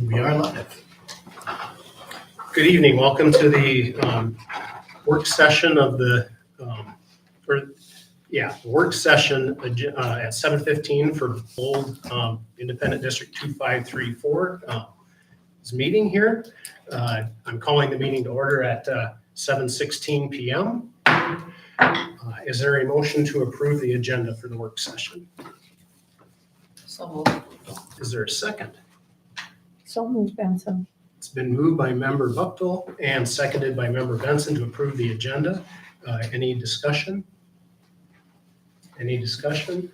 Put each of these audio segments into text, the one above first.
We are live. Good evening. Welcome to the work session of the work session at 7:15 for Bold Independent District 2534. This meeting here. I'm calling the meeting to order at 7:16 p.m. Is there a motion to approve the agenda for the work session? So moved. Is there a second? So moved, Benson. It's been moved by Member Buchtel and seconded by Member Benson to approve the agenda. Any discussion? Any discussion?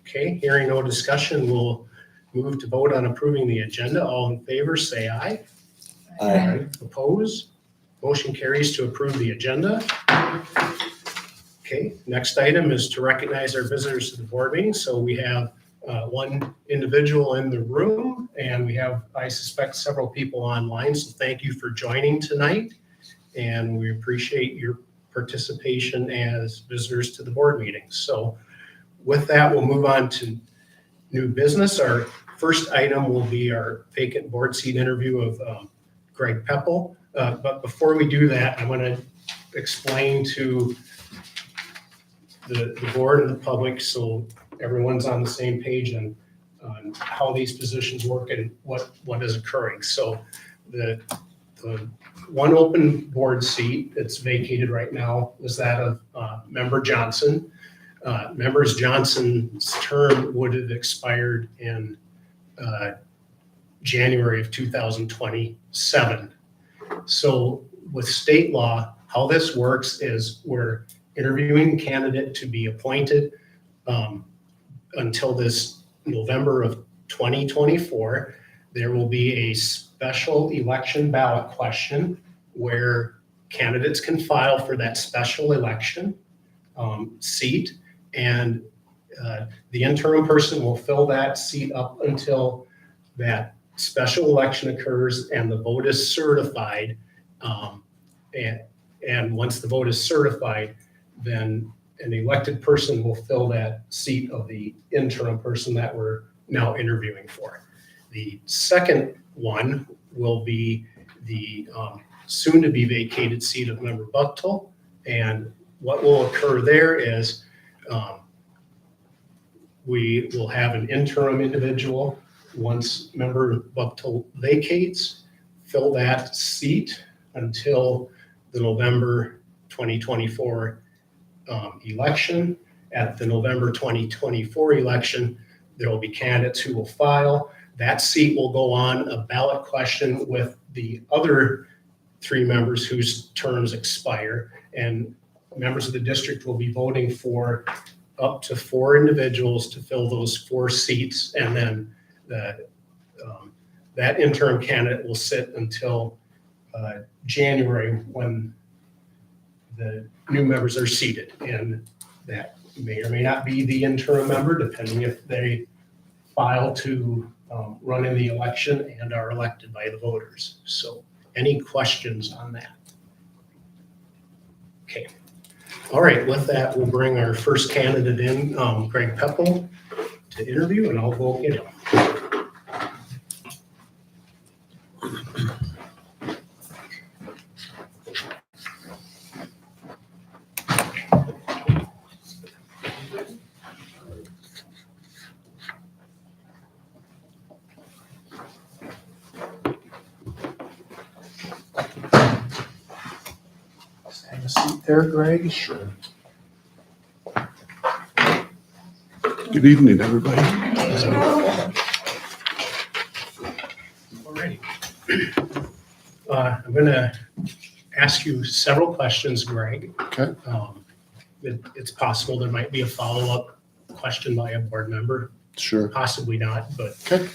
Okay, hearing no discussion, we'll move to vote on approving the agenda. All in favor, say aye. Aye. Oppose? Motion carries to approve the agenda. Okay, next item is to recognize our visitors to the board meeting. So we have one individual in the room, and we have, I suspect, several people online. So thank you for joining tonight, and we appreciate your participation as visitors to the board meeting. So with that, we'll move on to new business. Our first item will be our vacant board seat interview of Greg Peppel. But before we do that, I want to explain to the board and the public so everyone's on the same page on how these positions work and what is occurring. So the one open board seat that's vacated right now is that of Member Johnson. Member Johnson's term would have expired in January of 2027. So with state law, how this works is we're interviewing a candidate to be appointed until this November of 2024. There will be a special election ballot question where candidates can file for that special election seat, and the interim person will fill that seat up until that special election occurs and the vote is certified. And once the vote is certified, then an elected person will fill that seat of the interim person that we're now interviewing for. The second one will be the soon-to-be vacated seat of Member Buchtel. And what will occur there is we will have an interim individual once Member Buchtel vacates, fill that seat until the November 2024 election. At the November 2024 election, there will be candidates who will file. That seat will go on a ballot question with the other three members whose terms expire, and members of the district will be voting for up to 4 individuals to fill those 4 seats, and then that interim candidate will sit until January when the new members are seated, and that may or may not be the interim member, depending if they file to run in the election and are elected by the voters. So any questions on that? Okay. All right, with that, we'll bring our first candidate in, Greg Peppel, to interview, and I'll go get him. Have a seat there, Greg. Sure. Good evening, everybody. All righty. I'm going to ask you several questions, Greg. Okay. It's possible there might be a follow-up question by a board member, Sure. possibly not, but Okay.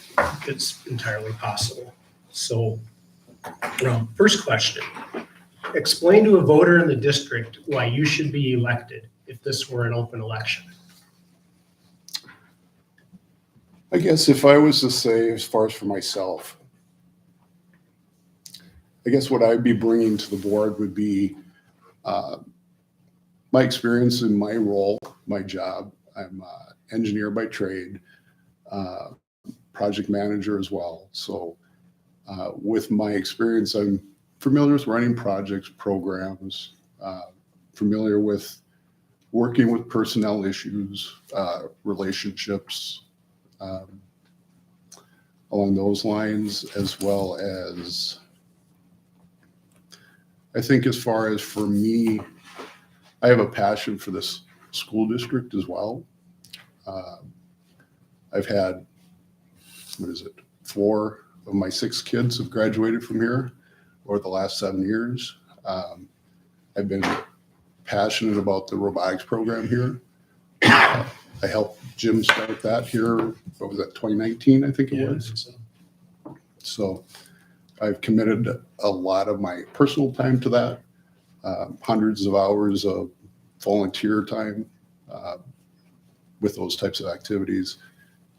it's entirely possible. So, first question. Explain to a voter in the district why you should be elected if this were an open election. I guess if I was to say, as far as for myself, I guess what I'd be bringing to the board would be my experience in my role, my job. I'm an engineer by trade, project manager as well. So with my experience, I'm familiar with running projects, programs, familiar with working with personnel issues, relationships, along those lines, as well as, I think as far as for me, I have a passion for this school district as well. I've had, 4 of my 6 kids have graduated from here over the last 7 years. I've been passionate about the robotics program here. I helped Jim start that here, what was that, 2019, I think it Yeah, was. So I've committed a lot of my personal time to that, hundreds of hours of volunteer time with those types of activities,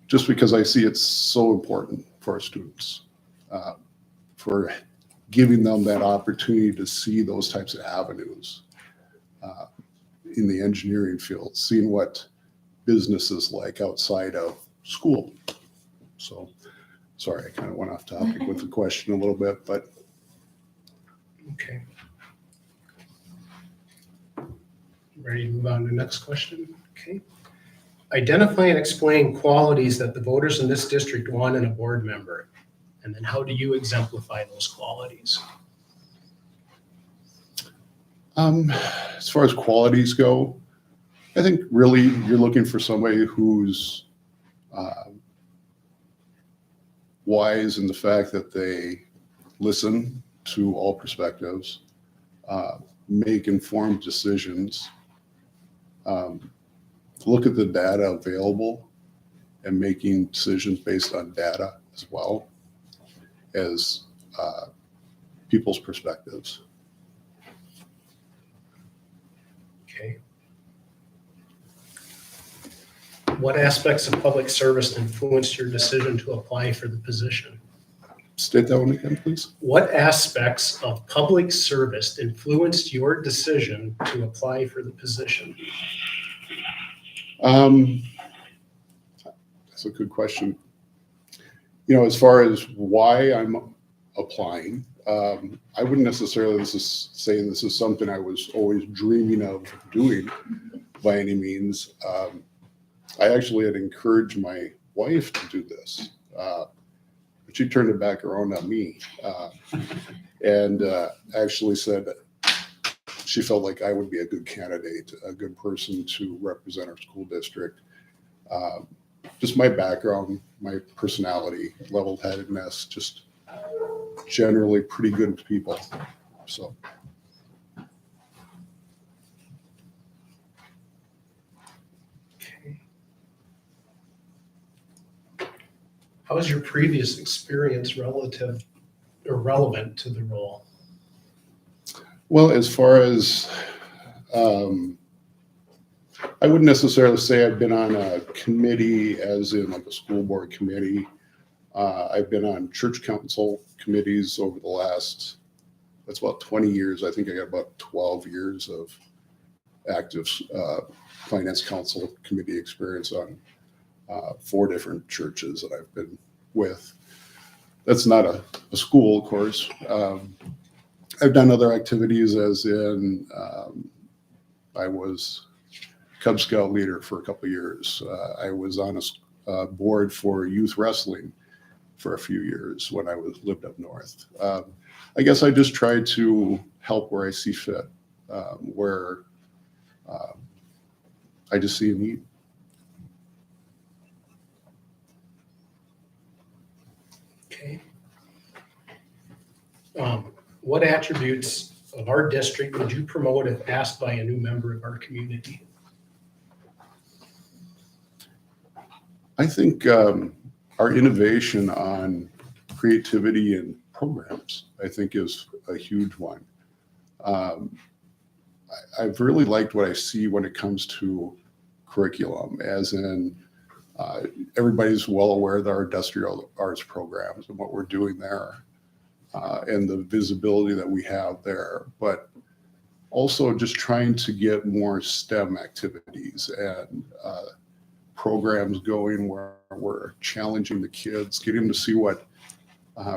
just because I see it's so important for our students, for giving them that opportunity to see those types of avenues in the engineering field, seeing what business is like outside of school. So, sorry, I kind of went off topic with the question a little bit, but Okay. Ready to move on to the next question? Okay. Identify and explain qualities that the voters in this district want in a board member. And then how do you exemplify those qualities? as far as qualities go, I think really you're looking for somebody who's wise in the fact that they listen to all perspectives, make informed decisions, look at the data available and making decisions based on data as well as people's perspectives. Okay. What aspects of public service influenced your decision to apply for the position? State that one again, please. What aspects of public service influenced your decision to apply for the position? That's a good question. You know, as far as why I'm applying, I wouldn't necessarily say this is something I was always dreaming of doing by any means. I actually had encouraged my wife to do this, but she turned it back around on me and actually said she felt like I would be a good candidate, a good person to represent our school district. Just my background, my personality, level-headedness, just generally pretty good people. So. Okay. How is your previous experience relative or relevant to the role? Well, as far as, I wouldn't necessarily say I've been on a committee as in like a school board committee. I've been on church council committees over the last, that's about 20 years. I think I got about 12 years of active finance council committee experience on 4 different churches that I've been with. That's not a school, of course. I've done other activities as in, I was Cub Scout leader for a couple of years. I was on a board for youth wrestling for a few years when I lived up north. I guess I just try to help where I see fit, where I just see a need. Okay. What attributes of our district would you promote if asked by a new member of our community? I think our innovation on creativity and programs, I think, is a huge one. I've really liked what I see when it comes to curriculum, as in everybody's well aware of our industrial arts programs and what we're doing there and the visibility that we have there, but also just trying to get more STEM activities and programs going where we're challenging the kids, getting them to see what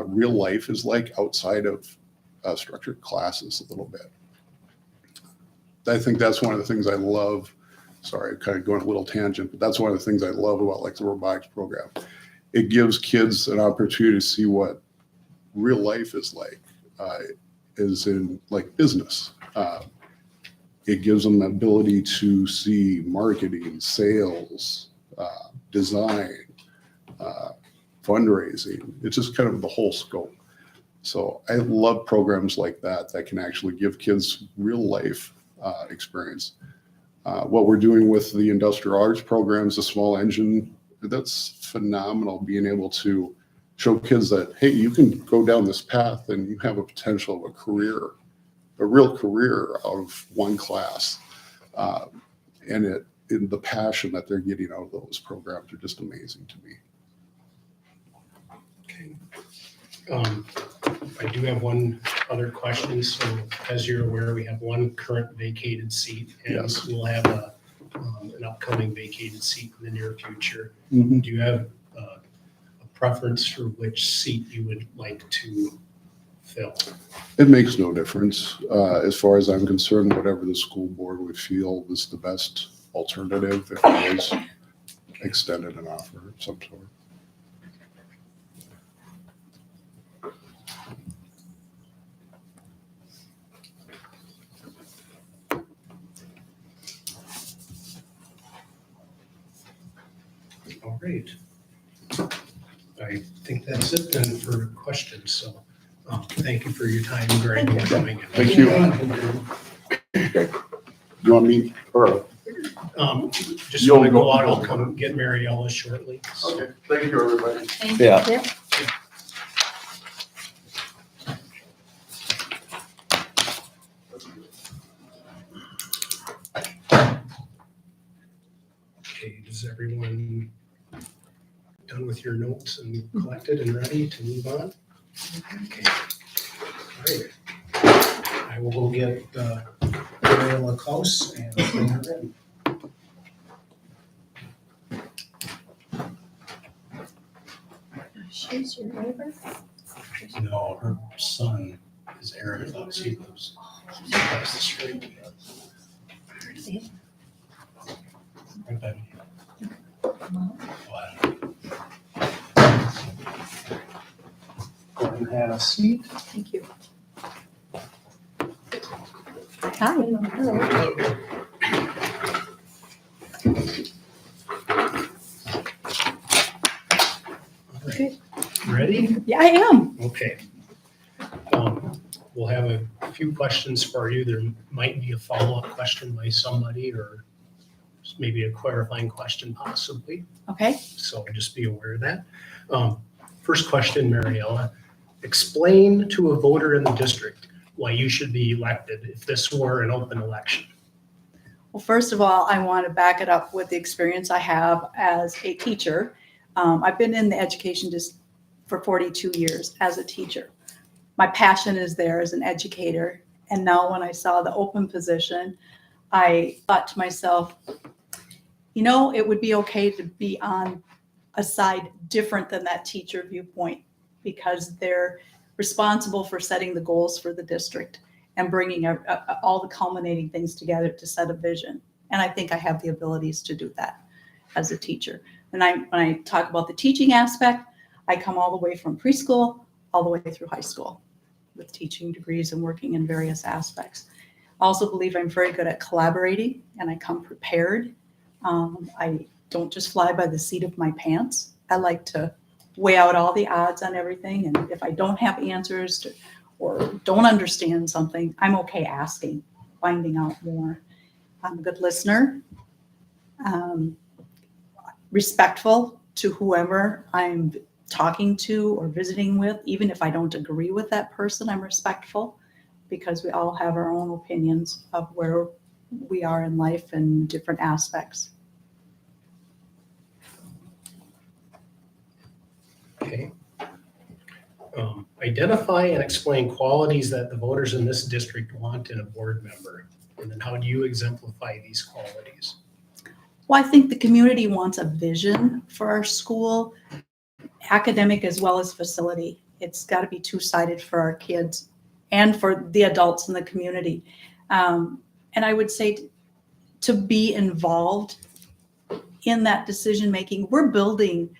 real life is like outside of structured classes a little bit. I think that's one of the things I love. Sorry, I'm kind of going a little tangent, but that's one of the things I love about like the robotics program. It gives kids an opportunity to see what real life is like, is in like business. It gives them the ability to see marketing, sales, design, fundraising. It's just kind of the whole scope. So I love programs like that that can actually give kids real life experience. What we're doing with the industrial arts programs, the small engine, that's phenomenal, being able to show kids that, hey, you can go down this path and you have a potential of a career, a real career out of one class. And the passion that they're getting out of those programs are just amazing to me. Okay. I do have one other question. So as you're aware, we have one current vacated seat, and Yes. we'll have an upcoming vacated seat in the near future. Mm-hmm. Do you have a preference for which seat you would like to fill? It makes no difference. As far as I'm concerned, whatever the school board would feel is the best alternative if it is extended an offer of some sort. All right. I think that's it then for questions. So thank you for your time, Greg, and coming in. Thank you. You want me or? Just want to go out, I'll come get Mariella shortly. So. Okay, thank you, everybody. Thank you. Yep. Okay, does everyone done with your notes and collected and ready to move on? Okay. All right. I will go get Mariella Klaus and bring her in. She's your neighbor? No, her son is Aaron Klaus. He lives across the street. Right then. Go ahead and have a seat. Thank you. Hi. Hello. Okay. Ready? Yeah, I am. Okay. We'll have a few questions for you. There might be a follow-up question by somebody or maybe a clarifying question possibly. Okay. So just be aware of that. First question, Mariella. Explain to a voter in the district why you should be elected if this were an open election. Well, first of all, I want to back it up with the experience I have as a teacher. I've been in the education just for 42 years as a teacher. My passion is there as an educator. And now when I saw the open position, I thought to myself, you know, it would be okay to be on a side different than that teacher viewpoint because they're responsible for setting the goals for the district and bringing all the culminating things together to set a vision. And I think I have the abilities to do that as a teacher. And when I talk about the teaching aspect, I come all the way from preschool all the way through high school with teaching degrees and working in various aspects. I also believe I'm very good at collaborating and I come prepared. I don't just fly by the seat of my pants. I like to weigh out all the odds on everything. And if I don't have answers or don't understand something, I'm okay asking, finding out more. I'm a good listener, respectful to whoever I'm talking to or visiting with. Even if I don't agree with that person, I'm respectful because we all have our own opinions of where we are in life and different aspects. Okay. Identify and explain qualities that the voters in this district want in a board member. And then how do you exemplify these qualities? Well, I think the community wants a vision for our school, academic as well as facility. It's got to be two-sided for our kids and for the adults in the community. And I would say to be involved in that decision-making. We're building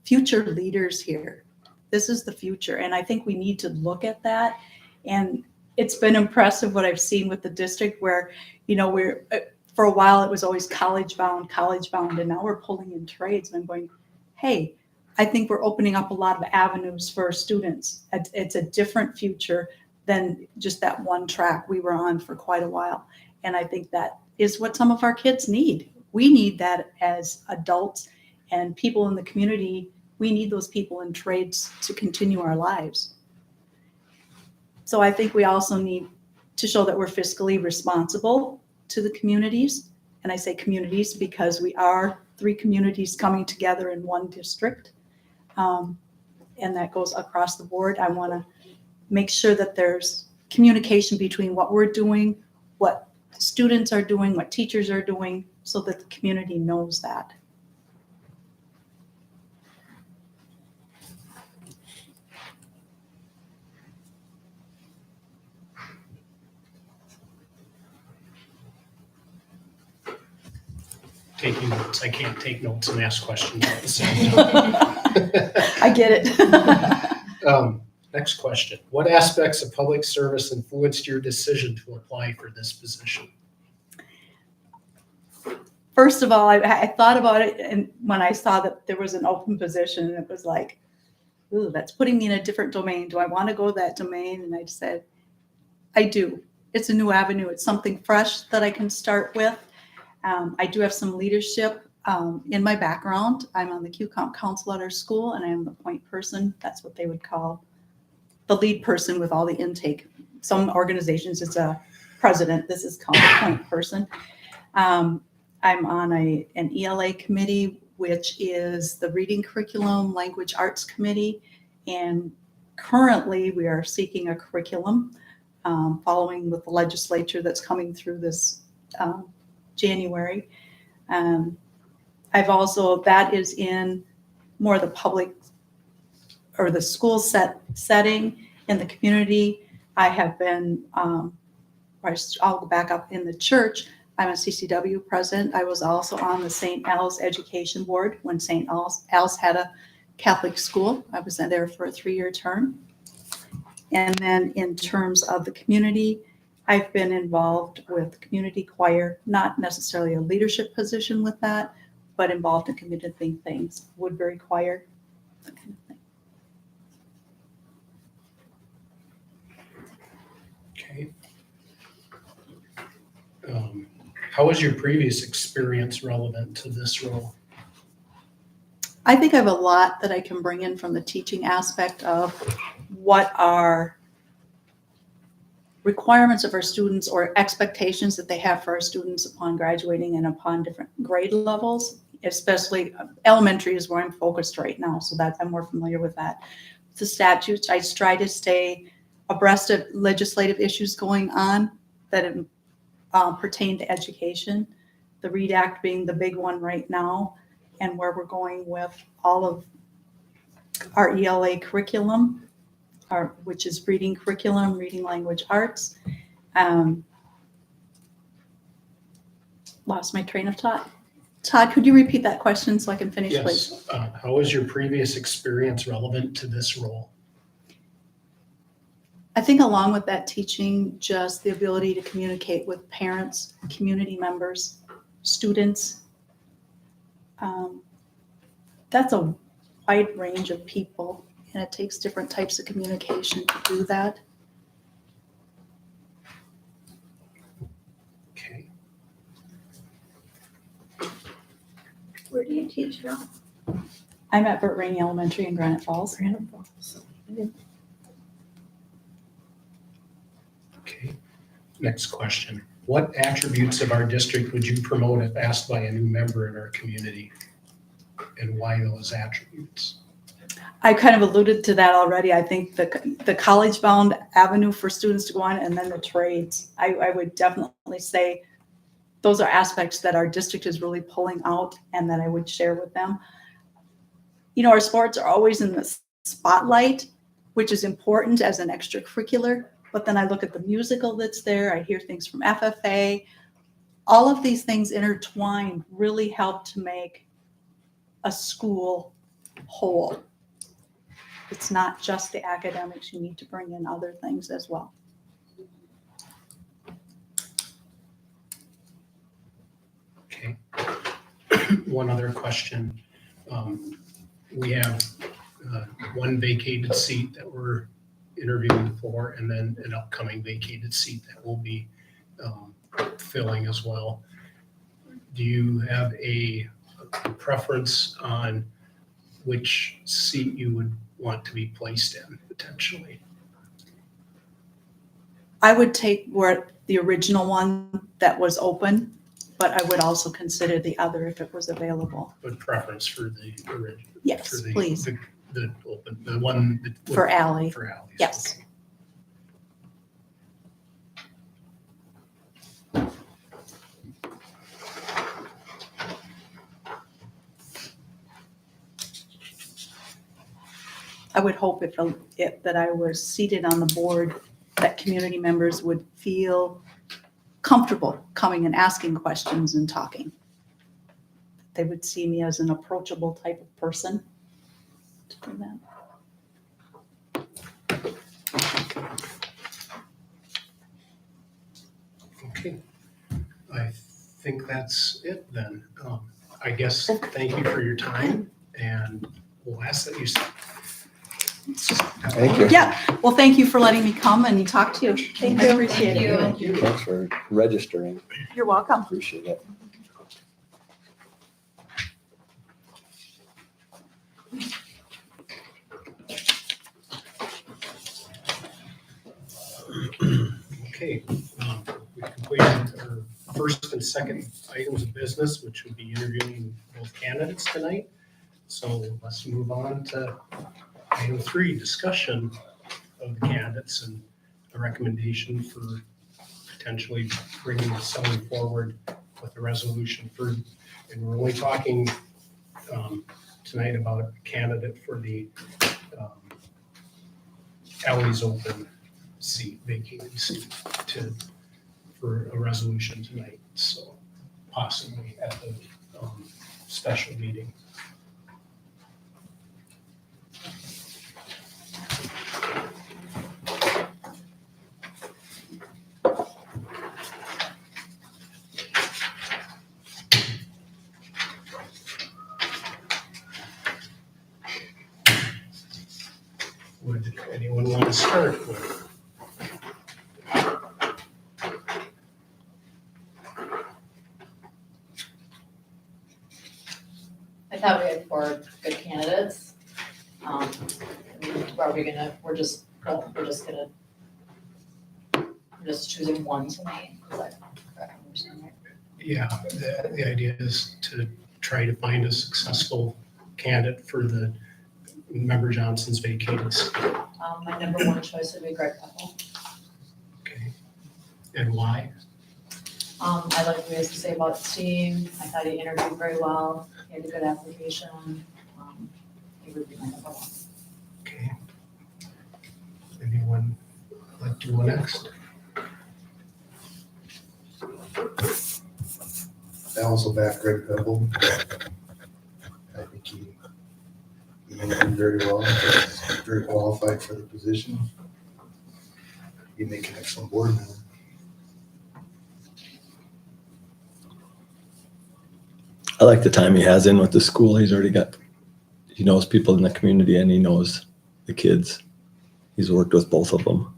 future leaders here. This is the future. And I think we need to look at that. And it's been impressive what I've seen with the district where, you know, we're, for a while it was always college bound, and now we're pulling in trades. And I'm going, hey, I think we're opening up a lot of avenues for students. It's a different future than just that one track we were on for quite a while. And I think that is what some of our kids need. We need that as adults and people in the community. We need those people in trades to continue our lives. So I think we also need to show that we're fiscally responsible to the communities. And I say communities because we are 3 communities coming together in one district. And that goes across the board. I want to make sure that there's communication between what we're doing, what students are doing, what teachers are doing, so that the community knows that. Taking notes. I can't take notes and ask questions at the same time. I get it. Next question. What aspects of public service influenced your decision to apply for this position? First of all, I thought about it, and when I saw that there was an open position, it was like, ooh, that's putting me in a different domain. Do I want to go that domain? And I said, I do. It's a new avenue. It's something fresh that I can start with. I do have some leadership in my background. I'm on the QComp council at our school, and I am the point person. That's what they would call the lead person with all the intake. Some organizations, it's a president. This is called a point person. I'm on an ELA committee, which is the Reading Curriculum Language Arts Committee. And currently we are seeking a curriculum following with the legislature that's coming through this January. I've also, that is in more the public or the school setting in the community. I have been, I'll go back up in the church. I'm a CCW president. I was also on the St. Al's Education Board when St. Al's had a Catholic school. I was there for a 3-year term. And then in terms of the community, I've been involved with community choir, not necessarily a leadership position with that, but involved in community things, Woodbury Choir, that kind of thing. Okay. How was your previous experience relevant to this role? I think I have a lot that I can bring in from the teaching aspect of what are requirements of our students or expectations that they have for our students upon graduating and upon different grade levels, especially elementary is where I'm focused right now. So that I'm more familiar with that. The statutes, I try to stay abreast of legislative issues going on that pertain to education. The READ Act being the big one right now, and where we're going with all of our ELA curriculum, which is reading curriculum, reading language arts. Lost my train of thought. Todd, could you repeat that question so I can finish, please? Yes. How was your previous experience relevant to this role? I think along with that teaching, just the ability to communicate with parents, community members, students. That's a wide range of people, and it takes different types of communication to do that. Okay. Where do you teach now? I'm at Burt Rainey Elementary in Granite Falls. Okay. Next question. What attributes of our district would you promote if asked by a new member in our community? And why those attributes? I kind of alluded to that already. I think the college-bound avenue for students to go on, and then the trades. I would definitely say those are aspects that our district is really pulling out and that I would share with them. You know, our sports are always in the spotlight, which is important as an extracurricular, but then I look at the musical that's there, I hear things from FFA. All of these things intertwined really help to make a school whole. It's not just the academics, you need to bring in other things as well. Okay. One other question. We have one vacated seat that we're interviewing for, and then an upcoming vacated seat that we'll be filling as well. Do you have a preference on which seat you would want to be placed in potentially? I would take where the original one that was open, but I would also consider the other if it was available. But preference for the original? Yes, please. The open, the one that. For Ally. For Ally's. Yes. Okay. I would hope if that I was seated on the board, that community members would feel comfortable coming and asking questions and talking. They would see me as an approachable type of person to do that. Okay, I think that's it then. I guess, thank you for your time, and we'll ask that you. Thank you. Yeah, well, thank you for letting me come and talk to you. Thank I you. appreciate it. Thank you. Thanks for registering. You're welcome. Appreciate it. Okay, we completed our first and second items of business, which would be interviewing both candidates tonight. So let's move on to item 3, discussion of the candidates and a recommendation for potentially bringing someone forward with a resolution for, and we're only talking tonight about a candidate for the Ally's open seat, vacated seat for a resolution tonight, so possibly at the special meeting. Would anyone want to start with? I thought we had 4 good candidates. We're just choosing one tonight. Is that correct? Yeah, the idea is to try to find a successful candidate for the Member Johnson's vacated seat. My number 1 choice would be Greg Pepple. Okay, and why? I like what he has to say about Steve. I thought he interviewed very well. He had a good application. He would be my number 1. Okay. Anyone like to go next? I also back Greg Pebble. I think he interviewed very well, he's very qualified for the position. He'd make an excellent board member. I like the time he has in with the school. He knows people in the community and he knows the kids. He's worked with both of them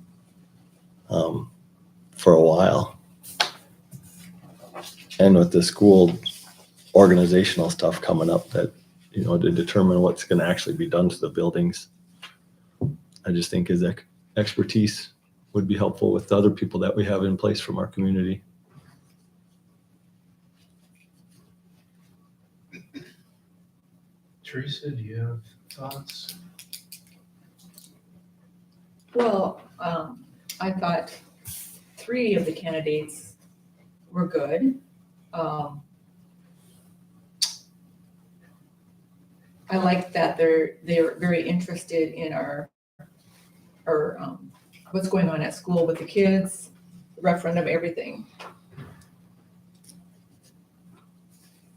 for a while. And with the school organizational stuff coming up that, to determine what's going to actually be done to the buildings. I just think his expertise would be helpful with the other people that we have in place from our community. Teresa, do you have thoughts? Well, I thought 3 of the candidates were good. I like that they're very interested in our what's going on at school with the kids, the referendum, everything.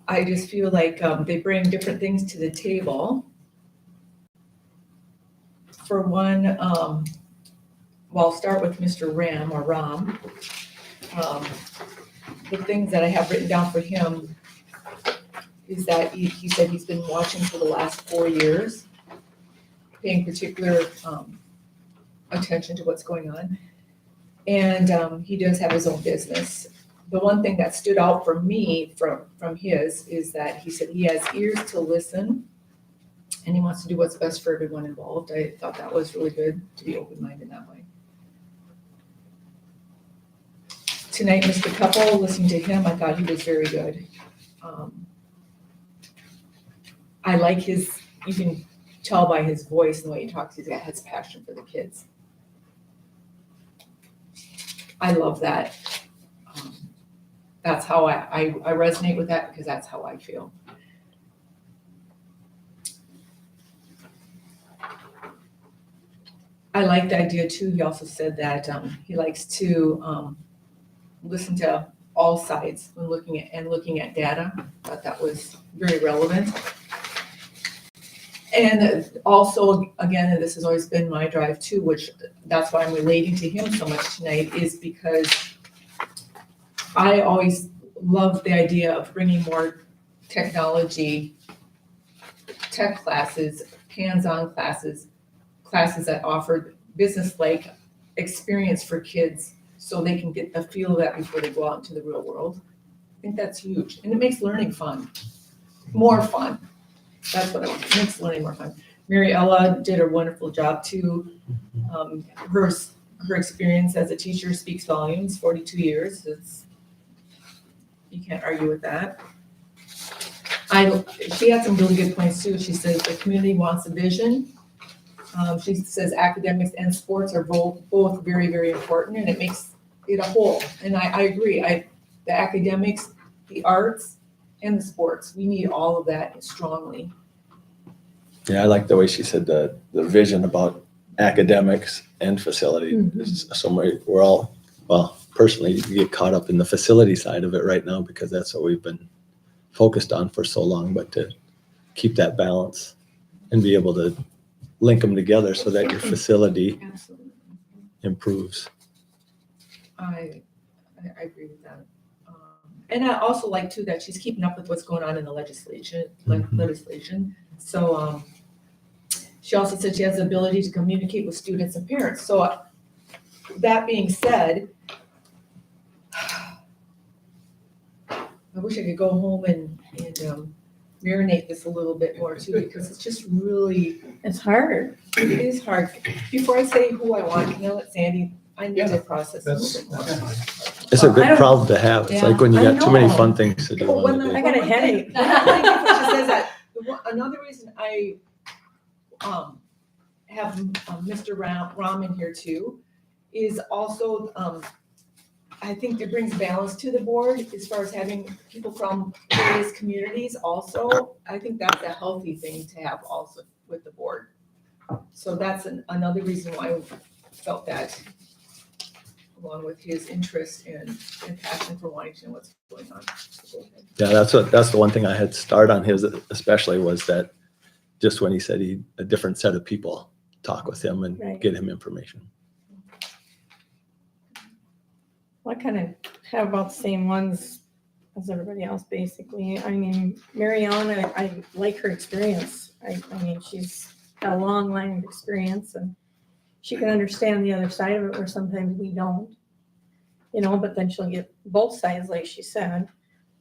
I just feel like they bring different things to the table. For one, well, I'll start with Mr. Ram or Ram. The things that I have written down for him is that he said he's been watching for the last 4 years, paying particular attention to what's going on. And he does have his own business. The one thing that stood out for me from his is that he said he has ears to listen and he wants to do what's best for everyone involved. I thought that was really good to be open-minded that way. Tonight, Mr. Couple, listening to him, I thought he was very good. I like his, you can tell by his voice and the way he talks, he's got his passion for the kids. I love that. That's how I resonate with that because that's how I feel. I like the idea too. He also said that he likes to listen to all sides when looking at data. I thought that was very relevant. And also, again, and this has always been my drive too, which that's why I'm relating to him so much tonight, is because I always love the idea of bringing more technology, tech classes, hands-on classes that offer business-like experience for kids so they can get the feel of that before they go out into the real world. I think that's huge. And it makes learning fun, more fun. That's what I want. It makes learning more fun. Mariella did a wonderful job too. Her experience as a teacher speaks volumes, 42 years. You can't argue with that. She had some really good points too. She says the community wants a vision. She says academics and sports are both very, very important, and it makes it a whole. And I agree. The academics, the arts, and the sports, we need all of that strongly. Yeah, I like the way she said the vision about academics and facility. We're all, well, personally, you get caught up in the facility side of it right now because that's what we've been focused on for so long, but to keep that balance and be able to link them together so that your facility Absolutely. improves. I agree with that. And I also like too that she's keeping up with what's going on in the legislation. So she also said she has the ability to communicate with students and parents. So that being said, I wish I could go home and marinate this a little bit more too, because it's just really, It's hard. it is hard. Before I say who I want, can I let Sandy, I need Yeah, to process a That's little bit more. fine. It's a I good don't- problem to have. It's like when you I got too many know. fun things to do. Well, on the I day. got a headache. Thank you for she says that. Another reason I have Mr. Ram in here too is also I think it brings balance to the board as far as having people from various communities also. I think that's a healthy thing to have also with the board. So that's another reason why I felt that, along with his interest and passion for wanting to know what's going on. Yeah, that's the one thing I had start on his especially was that just when he said a different set of people talk with him and Right. get him information. I kind of have about the same ones as everybody else, basically. I mean, Mariana, I like her experience. I mean, she's got a long line of experience and she can understand the other side of it where sometimes we don't. You know, but then she'll get both sides, like she said.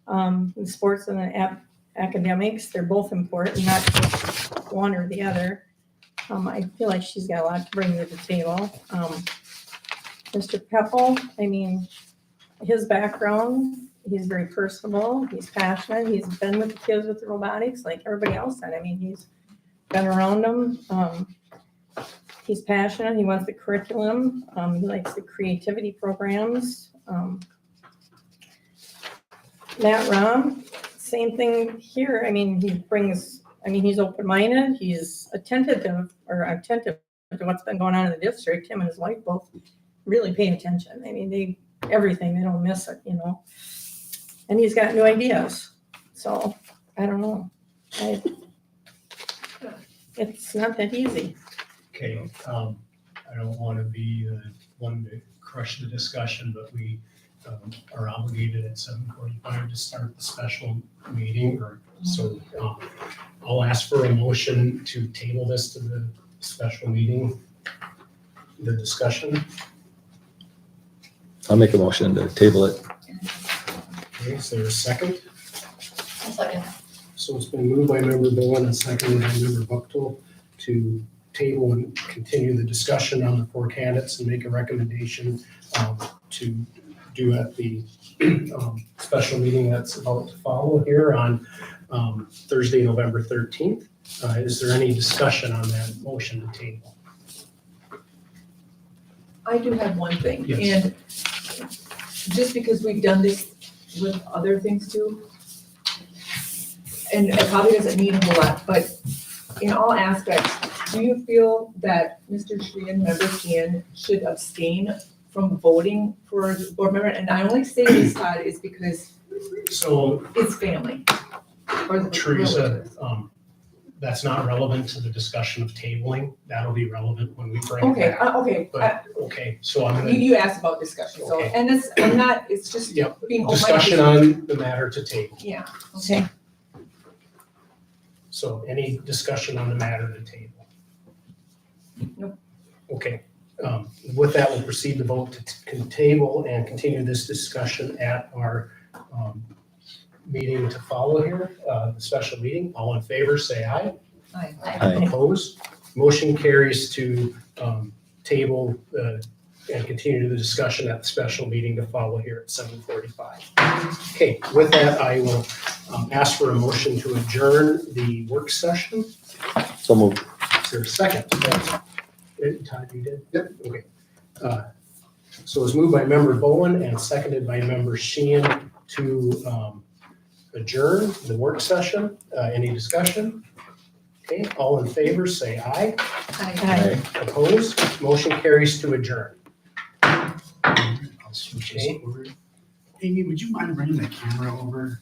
In sports and the academics, they're both important, not just one or the other. I feel like she's got a lot to bring to the table. Mr. Peppel, I mean, his background, he's very personable, he's passionate, he's been with the kids with the robotics like everybody else said. I mean, he's been around them. He's passionate, he wants the curriculum, he likes the creativity programs. Matt Rom, same thing here. I mean, he's open-minded, he's attentive to what's been going on in the district. Him and his wife both really pay attention. I mean, everything, they don't miss it, you know? And he's got new ideas. So, I don't know. It's not that easy. Okay, I don't want to be the one to crush the discussion, but we are obligated at 7:45 to start the special meeting, so I'll ask for a motion to table this to the special meeting, the discussion. I'll make a motion to table it. Okay, is there a second? I'll second. So it's been moved by member Bowen and seconded by member Buchtel to table and continue the discussion on the 4 candidates and make a recommendation to do at the special meeting that's about to follow here on Thursday, November 13th. Is there any discussion on that motion to table? I do have one thing, Yes. and just because we've done this with other things too, and it probably doesn't mean a whole lot, but in all aspects, do you feel that Mr. Sheehan, member Sheehan, should abstain from voting for the board member? And I only say this, Todd, is because So it's family. Or the Teresa, that's not relevant to the discussion of tabling. That'll be relevant when we bring it Okay, back. okay, But, okay, so I'm you, gonna, you asked about discussion, so, Okay. and it's, I'm not, it's just Yep, being open. discussion on the matter to table. Yeah, Okay. So any discussion on the matter to table? Nope. Okay, with that, we'll proceed to vote to table and continue this discussion at our meeting to follow here, the special meeting. All in favor, say aye. Aye. Aye. Opposed? Motion carries to table and continue the discussion at the special meeting to follow here at 7:45. Okay, with that, I will ask for a motion to adjourn the work session. So moved. Is there a second? Todd, you did? Yep. Okay. So it was moved by member Bowen and seconded by member Sheehan to adjourn the work session. Any discussion? Okay, all in favor, say aye. Aye. Opposed? Motion carries to adjourn. I'll switch this over. Amy, would you mind running the camera over